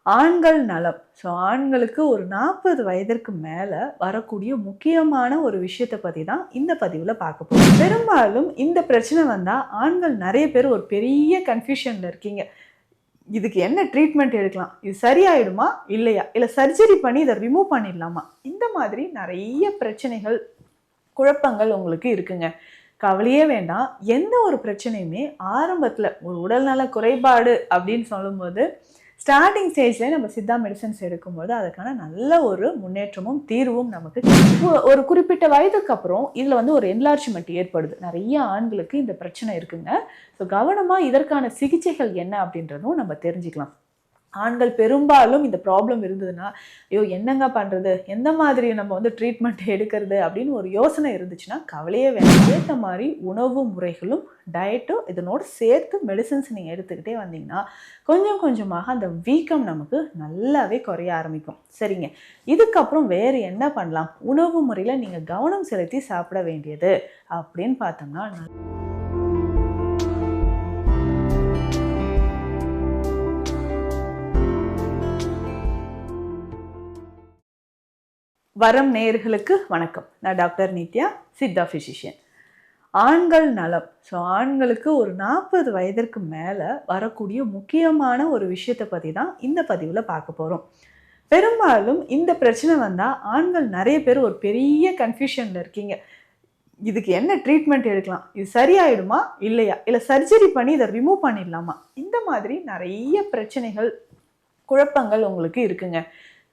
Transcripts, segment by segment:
ஆண்கள் நலம். ஸோ ஆண்களுக்கு ஒரு 40 வயதிற்கு மேல வரக்கூடிய முக்கியமான ஒரு விஷயத்த பத்தி தான் இந்த பதிவுல பார்க்க போறோம். பெரும்பாலும் இந்த பிரச்சனை வந்தா ஆண்கள் நெறைய பேர் ஒரு பெரிய கன்ஃப்யூஷன்ல இருக்கீங்க. இதுக்கு என்ன ட்ரீட்மெண்ட் எடுக்கலாம்? இது சரியாயிடுமா? இல்லையா? இல்ல சர்ஜரி பண்ணி இத ரிமூவ் பண்ணிடலாமா? இந்த மாதிரி நெறைய பிரச்சனைகள், குழப்பங்கள் உங்களுக்கு இருக்குங்க. கவலையே வேண்டாம். எந்த ஒரு பிரச்சனையுமே ஆரம்பத்துல ஒரு உடல்நல குறைபாடு அப்படின்னு சொல்லும்போது, ஸ்டார்ட்டிங் ஸ்டேஜ்ல நம்ம சித்தா மெடிசின்ஸ் எடுக்கும்போது அதுக்கான நல்ல ஒரு முன்னேற்றமும், தீர்வும் நமக்கு ஒரு குறிப்பிட்ட வயதுக்கு அப்புறம் இதுல வந்து ஒரு என்லார்ஜ்மென்ட் ஏற்படுது. நெறைய ஆண்களுக்கு இந்த பிரச்சனை இருக்குங்க. ஸோ கவனமா இதற்கான சிகிச்சைகள் என்ன அப்படின்றதும் நம்ம தெரிஞ்சுக்கலாம். ஆண்கள் பெரும்பாலும் இந்த ப்ராப்ளம் இருந்ததுன்னா, ஐயோ என்னங்க பண்றது? எந்த மாதிரி நம்ம வந்து ட்ரீட்மெண்ட் எடுக்கிறது? அப்படின்னு ஒரு யோசனை இருந்துச்சுன்னா, கவலையே வேண்டாம். ஏத்த மாரி உணவு முறைகளும், டயட்டும் இதனோடு சேர்த்து மெடிசின்ஸ் நீங்க எடுத்துக்கிட்டே வந்தீங்கன்னா, கொஞ்சம் கொஞ்சமாக அந்த வீக்கம் நமக்கு நல்லாவே குறைய ஆரம்பிக்கும். சரிங்க. இதுக்கப்புறம் வேறு என்ன பண்ணலாம்? உணவு முறையில நீங்க கவனம் செலுத்தி சாப்பிட வேண்டியது அப்படின்னு பார்த்தோம்னா, வரம் நேயர்களுக்கு வணக்கம். நான் டாக்டர் நித்யா, சித்தா ஃபிசிஷியன். ஆண்கள் நலம். ஸோ ஆண்களுக்கு ஒரு 40 வயதிற்கு மேல வரக்கூடிய முக்கியமான ஒரு விஷயத்த பத்தி தான் இந்த பதிவுல பார்க்க போறோம். பெரும்பாலும் இந்த பிரச்சனை வந்தா ஆண்கள் நெறைய பேர் ஒரு பெரிய கன்ஃப்யூஷன்ல இருக்கீங்க. இதுக்கு என்ன ட்ரீட்மெண்ட் எடுக்கலாம்? இது சரியாயிடுமா? இல்லையா? இல்ல சர்ஜரி பண்ணி இத ரிமூவ் பண்ணிடலாமா? இந்த மாதிரி நெறைய பிரச்சனைகள், குழப்பங்கள் உங்களுக்கு இருக்குங்க.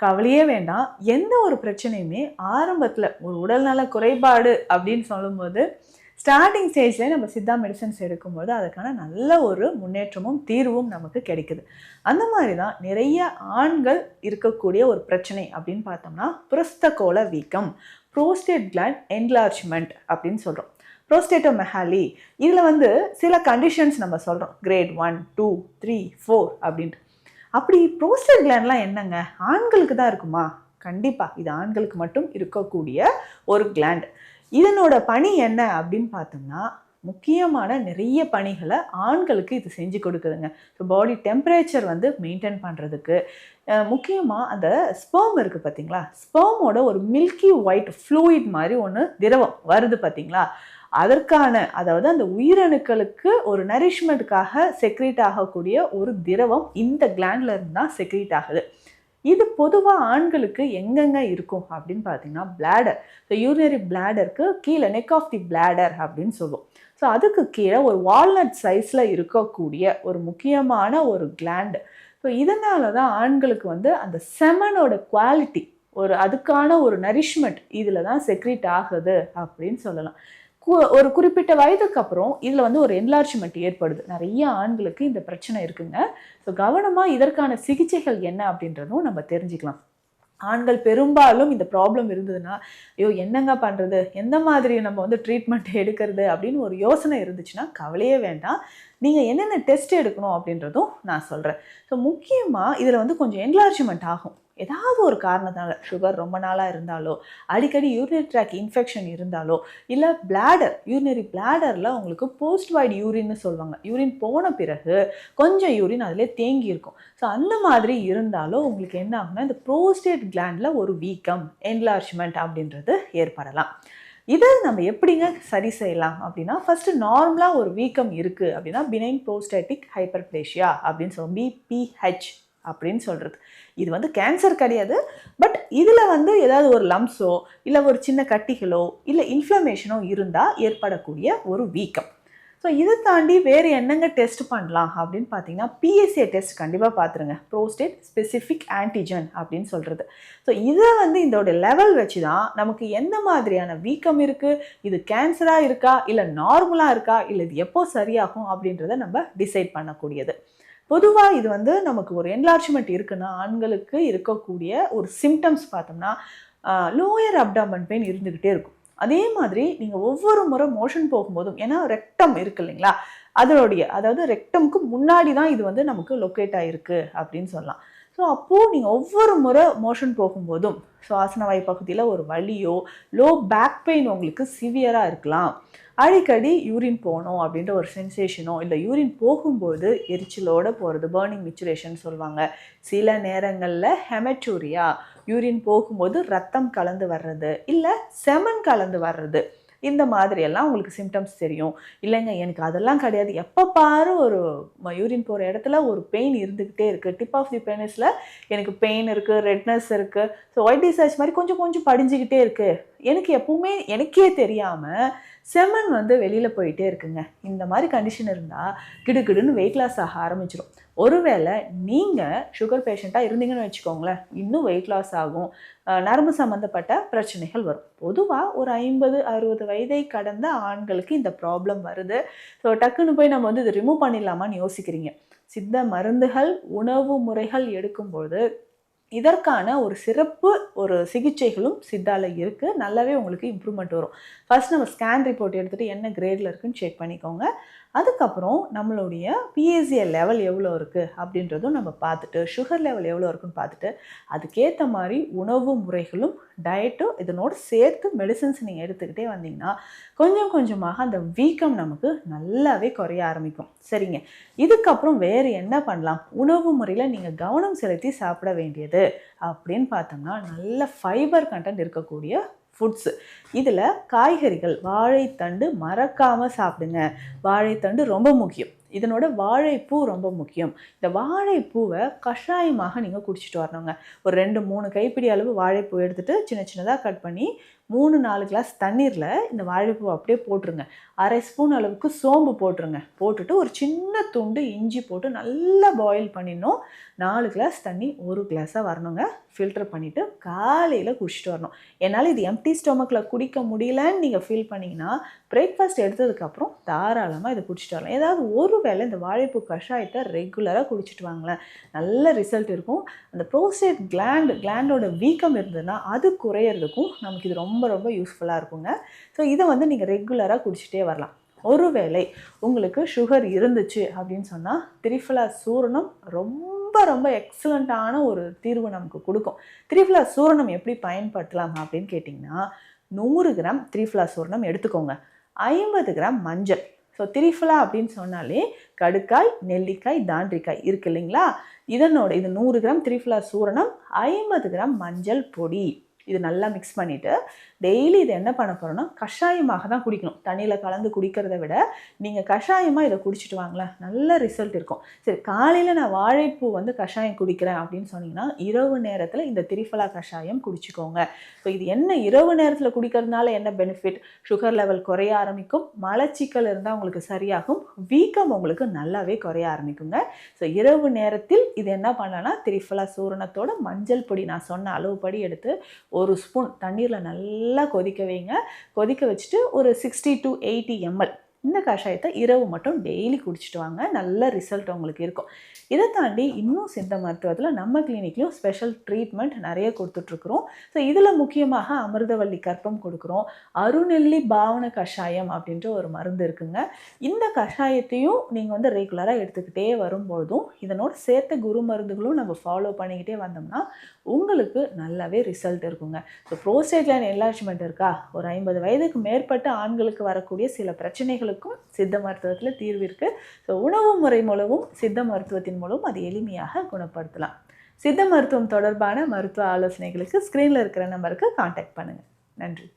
கவலையே வேண்டாம். எந்த ஒரு பிரச்சனையுமே ஆரம்பத்துல ஒரு உடல்நல குறைபாடு அப்படின்னு சொல்லும்போது, ஸ்டார்ட்டிங் ஸ்டேஜ்ல நம்ம சித்தா மெடிசின்ஸ் எடுக்கும்போது அதுக்கான நல்ல ஒரு முன்னேற்றமும், தீர்வும் நமக்கு கிடைக்குது. அந்த மாதிரி தான் நிறைய ஆண்கள் இருக்கக்கூடிய ஒரு பிரச்சனை அப்படின்னு பார்த்தோம்னா, புரஸ்தகோள வீக்கம், புரோஸ்டேட் கிளாண்ட் என்லார்ஜ்மென்ட் அப்படின்னு சொல்றோம். புரோஸ்டேட்டோமெகாலி இதுல வந்து சில கண்டிஷன்ஸ் நம்ம சொல்றோம். கிரேட் 1, 2, 3, 4 அப்படின்ட்டு. அப்படி புரோஸ்டேட் கிளாண்ட்லாம் என்னங்க? ஆண்களுக்கு தான் இருக்குமா? கண்டிப்பா. இது ஆண்களுக்கு மட்டும் இருக்கக்கூடிய ஒரு கிளாண்ட். இதனோட பணி என்ன அப்படின்னு பார்த்தோம்னா, முக்கியமான நிறைய பணிகள ஆண்களுக்கு இது செஞ்சு கொடுக்குதுங்க. ஸோ பாடி டெம்பரேச்சர் வந்து மெயின்டெயின் பண்றதுக்கு, முக்கியமா அந்த ஸ்பெர்ம் இருக்கு பார்த்தீங்களா? ஸ்பெர்மோட ஒரு மில்கி ஒயிட் ஃப்ளூயிட் மாரி ஒண்ணு திரவம் வருது பார்த்தீங்களா? அதற்கான அதாவது அந்த உயிரணுக்களுக்கு ஒரு நரிஷ்மெண்ட்காக செக்ரீட் ஆகக்கூடிய ஒரு திரவம் இந்த கிளாண்ட்ல இருந்து தான் செக்ரீட் ஆகுது. இது பொதுவா ஆண்களுக்கு எங்கெங்க இருக்கும் அப்படின்னு பார்த்தீங்கன்னா, பிளாடர். ஸோ யூரினரி பிளாடருக்கு கீழ நெக் ஆஃப் தி பிளாடர் அப்படின்னு சொல்லுவோம். ஸோ அதுக்கு கீழ ஒரு வால்நட் சைஸ்ல இருக்கக்கூடிய ஒரு முக்கியமான ஒரு கிளாண்ட். ஸோ இதனால தான் ஆண்களுக்கு வந்து அந்த செமனோட குவாலிட்டி ஒரு அதுக்கான ஒரு நரிஷ்மெண்ட் இதில தான் செக்ரீட் ஆகுது அப்படின்னு சொல்லலாம். ஒரு குறிப்பிட்ட வயதுக்கு அப்புறம் இதில் வந்து ஒரு என்லார்ஜ்மெண்ட் ஏற்படுது. நிறைய ஆண்களுக்கு இந்த பிரச்சனை இருக்குங்க. ஸோ கவனமாக இதற்கான சிகிச்சைகள் என்ன அப்படின்றதும் நம்ம தெரிஞ்சுக்கலாம். ஆண்கள் பெரும்பாலும் இந்த ப்ராப்ளம் இருந்ததுன்னா, ஐயோ என்னங்க பண்ணுறது? எந்த மாதிரி நம்ம வந்து ட்ரீட்மெண்ட் எடுக்கிறது? அப்படின்னு ஒரு யோசனை இருந்துச்சுன்னா, கவலையே வேண்டாம். நீங்கள் என்னென்ன டெஸ்ட் எடுக்கணும் அப்படின்றதும் நான் சொல்கிறேன். ஸோ முக்கியமாக இதில் வந்து கொஞ்சம் என்லார்ஜ்மெண்ட் ஆகும். ஏதாவது ஒரு காரணத்தினால சுகர் ரொம்ப நாளாக இருந்தாலோ, அடிக்கடி யூரினரி ட்ராக் இன்ஃபெக்ஷன் இருந்தாலோ, இல்லை பிளாடர் யூரினரி பிளாடரில் உங்களுக்கு போஸ்ட் வைட் யூரின்னு சொல்லுவாங்க. யூரின் போன பிறகு கொஞ்சம் யூரின் அதிலே தேங்கி இருக்கும். ஸோ அந்த மாதிரி இருந்தாலும் உங்களுக்கு என்ன ஆகும்னா, இந்த புரோஸ்டேட் கிளாண்டில் ஒரு வீக்கம், என்லார்ஜ்மெண்ட் அப்படின்றது ஏற்படலாம். இதை நம்ம எப்படிங்க சரி செய்யலாம் அப்படின்னா, ஃபர்ஸ்ட் நார்மலாக ஒரு வீக்கம் இருக்குது அப்படின்னா, பினைன் புரோஸ்டாட்டிக் ஹைப்பர்ப்ளேஷியா அப்படின்னு சொல்லுவோம். பிபிஹெச் அப்படின்னு சொல்கிறது. இது வந்து கேன்சர் கிடையாது. பட் இதில் வந்து ஏதாவது ஒரு லம்ஸோ, இல்லை ஒரு சின்ன கட்டிகளோ, இல்லை இன்ஃப்ளமேஷனோ இருந்தால் ஏற்படக்கூடிய ஒரு வீக்கம். ஸோ இதை தாண்டி வேறு என்னங்க டெஸ்ட் பண்ணலாம் அப்படின்னு பார்த்தீங்கன்னா, பிஎஸ்ஏ டெஸ்ட் கண்டிப்பாக பார்த்துருங்க. புரோஸ்டேட் ஸ்பெசிஃபிக் ஆன்டிஜன் அப்படின்னு சொல்கிறது. ஸோ இதை வந்து இதோட லெவல் வச்சு தான் நமக்கு எந்த மாதிரியான வீக்கம் இருக்குது, இது கேன்சராக இருக்கா, இல்லை நார்மலாக இருக்கா, இல்லை இது எப்போ சரியாகும் அப்படின்றத நம்ம டிசைட் பண்ணக்கூடியது. பொதுவாக இது வந்து நமக்கு ஒரு என்லார்ஜ்மெண்ட் இருக்குன்னா, ஆண்களுக்கு இருக்கக்கூடிய ஒரு சிம்டம்ஸ் பார்த்தோம்னா, லோயர் அப்டாமன் பெயின் இருந்துக்கிட்டே இருக்கும். அதே மாதிரி நீங்கள் ஒவ்வொரு முறை மோஷன் போகும்போதும், ஏன்னா ரெக்டம் இருக்கு இல்லைங்களா, அதனுடைய அதாவது ரெக்டமுக்கு முன்னாடி தான் இது வந்து நமக்கு லொக்கேட் ஆகிருக்கு அப்படின்னு சொல்லலாம். ஸோ ஸோ அப்போது நீங்கள் ஒவ்வொரு முறை மோஷன் போகும்போதும் சுவாசன வாய் பகுதியில் ஒரு வலியோ லோ பேக் பெயின் உங்களுக்கு சிவியராக இருக்கலாம். அடிக்கடி யூரின் போகணும் அப்படின்ற ஒரு சென்சேஷனோ, இல்லை யூரின் போகும்போது எரிச்சலோடு போகிறது, பர்னிங் மிச்சுரேஷன் சொல்லுவாங்க. சில நேரங்களில் ஹெமட்டூரியா, யூரின் போகும்போது ரத்தம் கலந்து வர்றது, இல்லை செமன் கலந்து வர்றது, இந்த மாதிரியெல்லாம் உங்களுக்கு சிம்டம்ஸ் தெரியும். இல்லைங்க எனக்கு அதெல்லாம் கிடையாது, எப்போ பாரு ஒரு யூரின் போகிற இடத்துல ஒரு பெயின் இருந்துக்கிட்டே இருக்குது, டிப் ஆஃப் தி பெனிஸில் எனக்கு பெயின் இருக்குது, ரெட்னஸ் இருக்குது, ஸோ ஒயிட் டிஸ்சார்ஜ் மாதிரி கொஞ்சம் கொஞ்சம் படிஞ்சிக்கிட்டே இருக்குது, எனக்கு எப்பவுமே எனக்கே தெரியாமல் செமன் வெளியில் போயிட்டே இருக்குங்க. இந்த மாதிரி கண்டிஷன் இருந்தால் கிடுகிடுன்னு வெயிட் லாஸ் ஆக ஆரம்பிச்சிடும். ஒருவேளை நீங்கள் சுகர் பேஷண்ட்டாக இருந்தீங்கன்னு வச்சுக்கோங்களேன், இன்னும் வெயிட் லாஸ் ஆகும், நரம்பு சம்மந்தப்பட்ட பிரச்சனைகள் வரும். பொதுவாக ஒரு 50-60 வயதை கடந்த ஆண்களுக்கு இந்த ப்ராப்ளம் வருது. ஸோ டக்குன்னு போய் நம்ம இதை ரிமூவ் பண்ணிடலாமான்னு யோசிக்கிறீங்க. சித்த மருந்துகள், உணவு முறைகள் எடுக்கும்போது இதற்கான ஒரு சிறப்பு ஒரு சிகிச்சைகளும் சித்தால இருக்குது. நல்லாவே உங்களுக்கு இம்ப்ரூவ்மெண்ட் வரும். ஃபர்ஸ்ட் நம்ம ஸ்கேன் ரிப்போர்ட் எடுத்துகிட்டு என்ன கிரேடில் இருக்குன்னு செக் பண்ணிக்கோங்க. அதுக்கப்புறம் நம்மளுடைய பிஎஸ்சிஎல் லெவல் எவ்வளோ இருக்குது அப்படின்றதும் நம்ம பார்த்துட்டு, சுகர் லெவல் எவ்வளோ இருக்குன்னு பார்த்துட்டு, அதுக்கேற்ற மாதிரி உணவு முறைகளும் டயட்டும் இதனோடு சேர்த்து மெடிசன்ஸ் நீங்கள் எடுத்துக்கிட்டே வந்தீங்கன்னா கொஞ்சம் கொஞ்சமாக அந்த வீக்கம் நமக்கு நல்லாவே குறைய ஆரம்பிக்கும். சரிங்க, இதுக்கப்புறம் வேறு என்ன பண்ணலாம்? உணவு முறையில் நீங்கள் கவனம் செலுத்தி சாப்பிட வேண்டியது அப்படின்னு பார்த்தோம்னா, நல்ல ஃபைபர் கண்டென்ட் இருக்கக்கூடிய ஃபுட்ஸு. இதில் காய்கறிகள், வாழைத்தண்டு மறக்காமல் சாப்பிடுங்க. வாழைத்தண்டு ரொம்ப முக்கியம். இதனோட வாழைப்பூ ரொம்ப முக்கியம். இந்த வாழைப்பூவை கஷாயமாக நீங்கள் குடிச்சிட்டு வரணுங்க. ஒரு 2-3 கைப்பிடி அளவு வாழைப்பூ எடுத்துகிட்டு சின்ன சின்னதாக கட் பண்ணி 3-4 கிளாஸ் தண்ணீரில் இந்த வாழைப்பூ அப்படியே போட்டுருங்க. 1/2 ஸ்பூன் அளவுக்கு சோம்பு போட்டுருங்க. போட்டுட்டு ஒரு சின்ன துண்டு இஞ்சி போட்டு நல்லா பாயில் பண்ணிடணும். 4 கிளாஸ் தண்ணி 1 கிளாஸாக வரணுங்க. ஃபில்டர் பண்ணிவிட்டு காலையில் குடிச்சிட்டு வரணும். என்னால் இது எம்டி ஸ்டொமக்கில் குடிக்க முடியலன்னு நீங்கள் ஃபீல் பண்ணிங்கன்னா பிரேக்ஃபாஸ்ட் எடுத்ததுக்கப்புறம் தாராளமாக இதை குடிச்சிட்டு வரலாம். ஏதாவது ஒரு வேளை இந்த வாழைப்பூ கஷாயத்தை ரெகுலராக குடிச்சிட்டு வாங்களேன், நல்ல ரிசல்ட் இருக்கும். அந்த ப்ரோஸ்டேட் கிளாண்டோட வீக்கம் இருந்ததுன்னா அது குறையிறதுக்கும் நமக்கு இது ரொம்ப ரொம்ப யூஸ்ஃபுல்லாக இருக்குங்க. ஸோ இதை நீங்கள் ரெகுலராக குடிச்சிட்டே வரலாம். ஒருவேளை உங்களுக்கு சுகர் இருந்துச்சு அப்படின்னு சொன்னால் திரிஃபலா சூரணம் ரொம்ப ரொம்ப எக்ஸலண்ட்டான ஒரு தீர்வு நமக்கு கொடுக்கும். திரிஃபலா சூரணம் எப்படி பயன்படுத்தலாம் அப்படின்னு கேட்டிங்கன்னா, 100 கிராம் திரிஃபலா சூரணம் எடுத்துக்கோங்க. 50 கிராம் மஞ்சள். ஸோ திரிஃபலா அப்படின்னு சொன்னாலே கடுக்காய், நெல்லிக்காய், தாண்டிக்காய் இருக்குது இல்லைங்களா? இது 100 கிராம் திரிஃபலா சூரணம், 50 கிராம் மஞ்சள் பொடி. இது நல்லா மிக்ஸ் பண்ணிவிட்டு டெய்லி இதை என்ன பண்ண போகிறோன்னா கஷாயமாக தான் குடிக்கணும். தண்ணியில் கலந்து குடிக்கிறத விட நீங்கள் கஷாயமாக இதை குடிச்சிட்டு வாங்களேன், நல்ல ரிசல்ட் இருக்கும். சரி, காலையில் நான் வாழைப்பூ கஷாயம் குடிக்கிறேன் அப்படின்னு சொன்னீங்கன்னா இரவு நேரத்தில் இந்த திரிஃபலா கஷாயம் குடிச்சிக்கோங்க. ஸோ இது என்ன இரவு நேரத்தில் குடிக்கிறதுனால என்ன பெனிஃபிட்? சுகர் லெவல் குறைய ஆரம்பிக்கும், மலச்சிக்கல் இருந்தால் உங்களுக்கு சரியாகும், வீக்கம் உங்களுக்கு நல்லாவே குறைய ஆரம்பிக்குங்க. ஸோ இரவு நேரத்தில் இது என்ன பண்ணலான்னா திரிஃபலா சூரணத்தோட மஞ்சள் பொடி நான் சொன்ன அளவுப்படி எடுத்து 1 ஸ்பூன் தண்ணீரில் நல்லா கொதிக்க வைங்க. கொதிக்க வச்சுட்டு ஒரு 60 to 80 ml இந்த கஷாயத்தை இரவு மட்டும் டெய்லி குடிச்சிட்டு வாங்க. நல்ல ரிசல்ட் உங்களுக்கு இருக்கும். இதை தாண்டி இன்னும் சித்த மருத்துவத்தில் நம்ம கிளினிக்லையும் ஸ்பெஷல் ட்ரீட்மெண்ட் நிறைய கொடுத்துட்ருக்குறோம். ஸோ இதில் முக்கியமாக அமிர்தவள்ளி கற்பம் கொடுக்குறோம். அருநெல்லி பாவன கஷாயம் அப்படின்ற ஒரு மருந்து இருக்குங்க. இந்த கஷாயத்தையும் நீங்கள் ரெகுலராக எடுத்துக்கிட்டே வரும்பொழுதும் இதனோட சேர்த்த குரு மருந்துகளும் நம்ம ஃபாலோ பண்ணிக்கிட்டே வந்தோம்னா உங்களுக்கு நல்லாவே ரிசல்ட் இருக்குங்க. ஸோ ப்ரோஸ்டேட் கிளாண்ட் என்லார்ஜ்மெண்ட் இருக்கா? ஒரு 50 வயதுக்கு மேற்பட்ட ஆண்களுக்கு வரக்கூடிய சில பிரச்சனைகளுக்கும் சித்த மருத்துவத்தில் தீர்வு இருக்குது. ஸோ உணவு முறை மூலமும் சித்த மருத்துவத்தின் மூலம் அது எளிமையாக குணப்படுத்தலாம். சித்த மருத்துவம் தொடர்பான மருத்துவ ஆலோசனைகளுக்கு ஸ்க்ரீனில் இருக்கிற நம்பருக்கு கான்டாக்ட் பண்ணுங்கள். நன்றி.